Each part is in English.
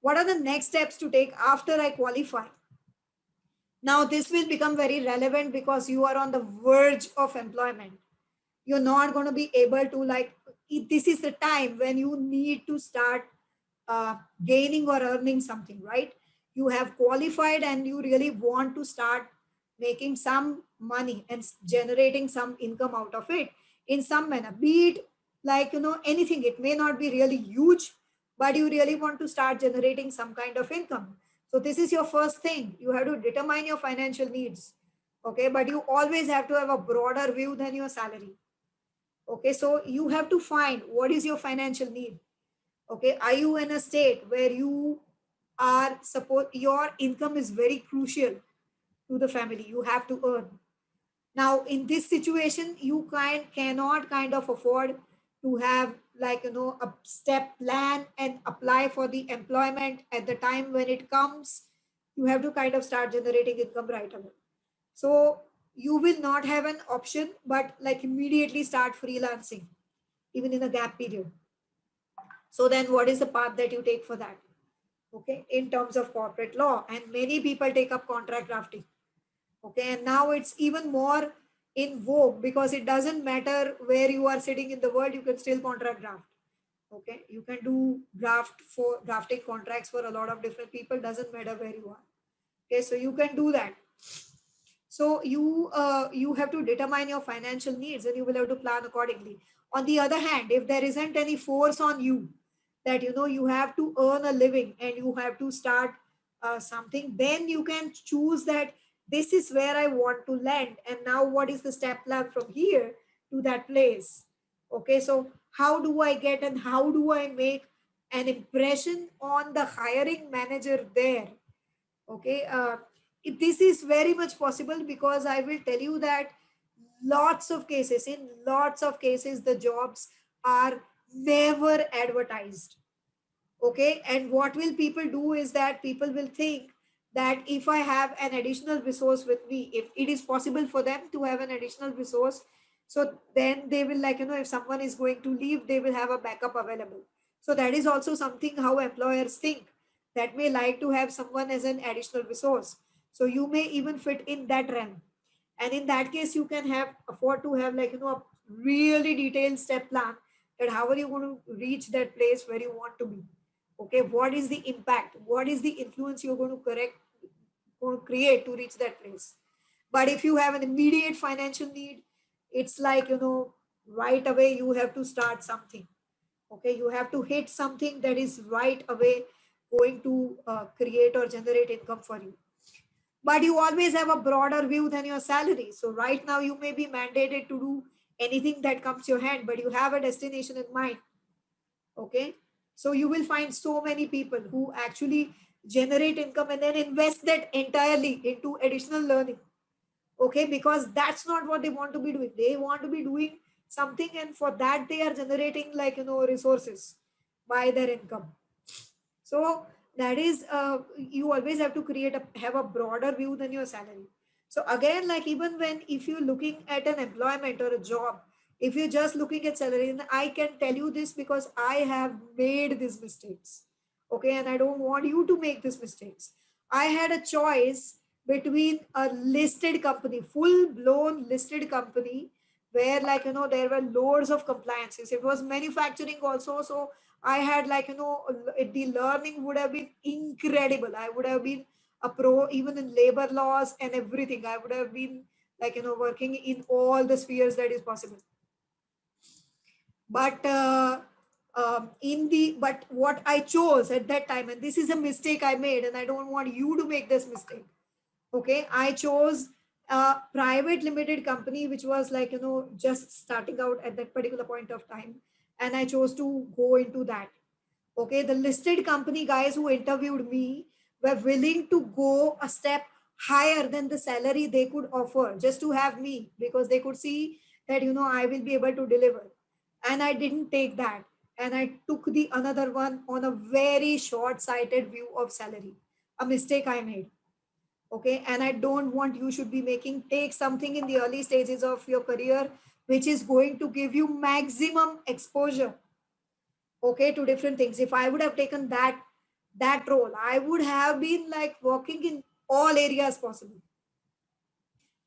What are the next steps to take after I qualify? Now this will become very relevant because you are on the verge of employment. You're not going to be able to like, this is the time when you need to start gaining or earning something, right? You have qualified and you really want to start making some money and generating some income out of it in some manner, be it like, anything. It may not be really huge, but you really want to start generating some kind of income. So this is your first thing. You have to determine your financial needs. Okay, but you always have to have a broader view than your salary. Okay, so you have to find what is your financial need. Okay, are you in a state where you are support your income is very crucial to the family, you have to earn. Now in this situation you cannot kind of afford to have like, a step plan and apply for the employment at the time when it comes. You have to kind of start generating income right away. So you will not have an option but like immediately start freelancing even in a gap period. So then what is the path that you take for that? Okay, in terms of corporate law, and many people take up contract drafting. Okay, and now it's even more in vogue because it doesn't matter where you are sitting in the world, you can still contract draft. Okay, you can do drafting contracts for a lot of different people, doesn't matter where you are. Okay, so you can do that. So you have to determine your financial needs and you will have to plan accordingly. On the other hand, if there isn't any force on you that you have to earn a living and you have to start something, then you can choose that this is where I want to land, and now what is the step plan from here to that place. Okay, so how do I get and how do I make an impression on the hiring manager there? Okay, this is very much possible because I will tell you that in lots of cases the jobs are never advertised. Okay, and what will people do is that people will think that if I have an additional resource with me, if it is possible for them to have an additional resource, so then they will like, if someone is going to leave, they will have a backup available. So that is also something how employers think, that may like to have someone as an additional resource. So you may even fit in that realm, and in that case you can have afford to have like, a really detailed step plan that how are you going to reach that place where you want to be. Okay, what is the impact, what is the influence you're going to create to reach that place. But if you have an immediate financial need, it's like, right away you have to start something. Okay, you have to hit something that is right away going to create or generate income for you. But you always have a broader view than your salary. So right now you may be mandated to do anything that comes your hand, but you have a destination in mind. Okay, so you will find so many people who actually generate income and then invest that entirely into additional learning. Okay, because that's not what they want to be doing. They want to be doing something, and for that they are generating like, resources by their income. So that is, you always have to have a broader view than your salary. So again, like even when if you're looking at an employment or a job, if you're just looking at salary, and I can tell you this because I have made these mistakes. Okay, and I don't want you to make these mistakes. I had a choice between a listed company, full blown listed company, where like, there were loads of compliances. It was manufacturing also, so I had like, the learning would have been incredible. I would have been a pro even in labor laws and everything. I would have been like, working in all the spheres that is possible. But but what I chose at that time, and this is a mistake I made, and I don't want you to make this mistake. Okay, I chose a private limited company which was like, just starting out at that particular point of time, and I chose to go into that. Okay, the listed company guys who interviewed me were willing to go a step higher than the salary they could offer just to have me, because they could see that, I will be able to deliver. And I didn't take that, and I took the another one on a very short sighted view of salary, a mistake I made. Okay, and I don't want you should be making take something in the early stages of your career which is going to give you maximum exposure, okay, to different things. If I would have taken that, that role. I would have been like working in all areas possible,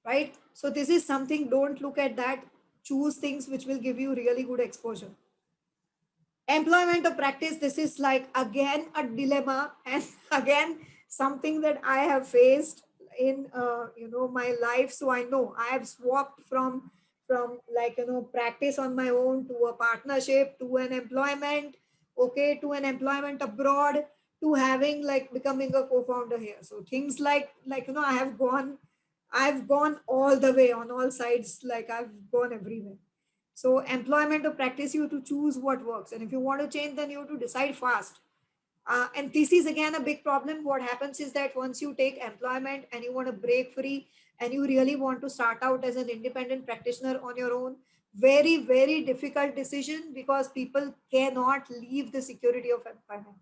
right? So this is something, don't look at that. Choose things which will give you really good exposure. Employment of practice, this is like again a dilemma, and again something that I have faced in my life. So I know I have swapped from like practice on my own to a partnership to an employment, okay, to an employment abroad, to having like becoming a co-founder here. So things like I've gone all the way on all sides, like I've gone everywhere. So employment to practice, you to choose what works. And if you want to change, then you have to decide fast. And this is again a big problem. What happens is that once you take employment and you want to break free and you really want to start out as an independent practitioner on your own, very, very difficult decision, because people cannot leave the security of employment.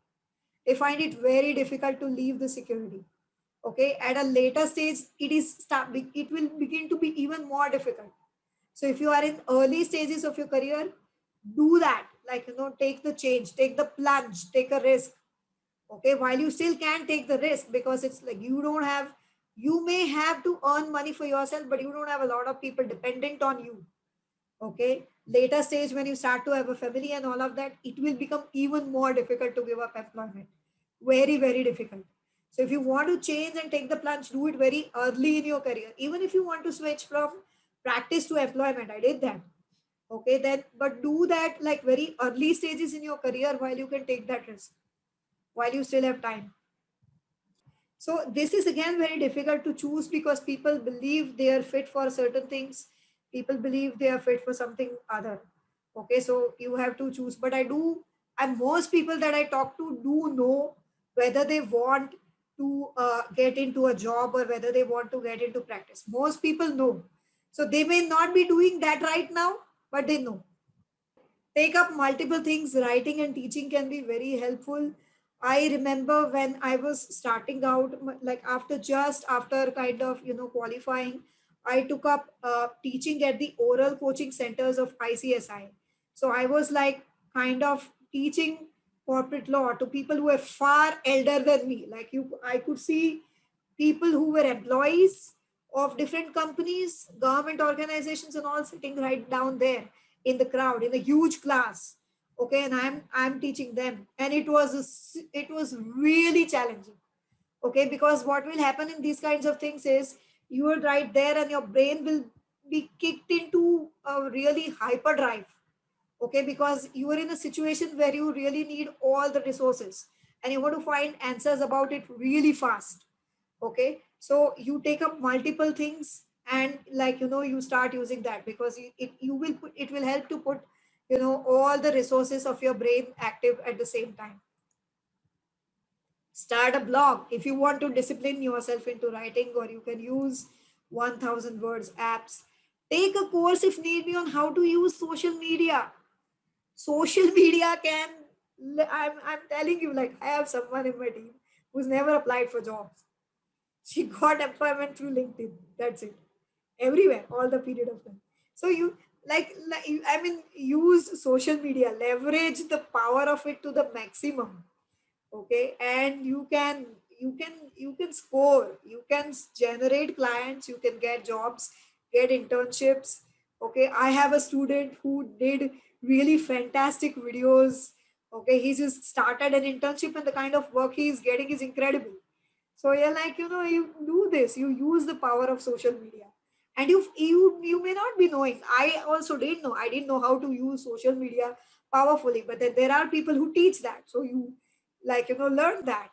They find it very difficult to leave the security. Okay. At a later stage, it will begin to be even more difficult. So if you are in early stages of your career, do that. Like, take the change, take the plunge, take a risk. Okay. While you still can take the risk, because it's like you may have to earn money for yourself, but you don't have a lot of people dependent on you. Okay. Later stage, when you start to have a family and all of that, it will become even more difficult to give up employment. Very, very difficult. So if you want to change and take the plunge, do it very early in your career. Even if you want to switch from practice to employment, I did that. Okay, then, but do that like very early stages in your career while you can take that risk, while you still have time. So this is again very difficult to choose, because people believe they are fit for certain things. People believe they are fit for something other. Okay, so you have to choose. But and most people that I talk to do know whether they want to get into a job or whether they want to get into practice. Most people know. So they may not be doing that right now, but they know. Take up multiple things. Writing and teaching can be very helpful. I remember when I was starting out, like after kind of qualifying, I took up teaching at the oral coaching centers of ICSI. So I was like kind of teaching corporate law to people who were far elder than me. Like, I could see people who were employees of different companies, government organizations, and all sitting right down there in the crowd in a huge class. Okay, and I'm teaching them, and it was really challenging. Okay, because what will happen in these kinds of things is you are right there, and your brain will be kicked into a really hyperdrive. Okay, because you are in a situation where you really need all the resources and you want to find answers about it really fast. Okay, so you take up multiple things, and like you start using that, because it will help to put all the resources of your brain active at the same time. Start a blog if you want to discipline yourself into writing, or you can use 1000 words apps. Take a course if need be on how to use social media. Social media can, I'm telling you, like, I have someone in my team who's never applied for jobs. She got employment through LinkedIn. That's it. Everywhere, all the period of time. So you I mean, use social media, leverage the power of it to the maximum. Okay, and you can score, you can generate clients, you can get jobs, get internships. Okay, I have a student who did really fantastic videos. Okay, he just started an internship, and the kind of work he is getting is incredible. So you're like, you do this, you use the power of social media. And you may not be knowing. I also didn't know. I didn't know how to use social media powerfully, but then there are people who teach that. So you, like, learn that.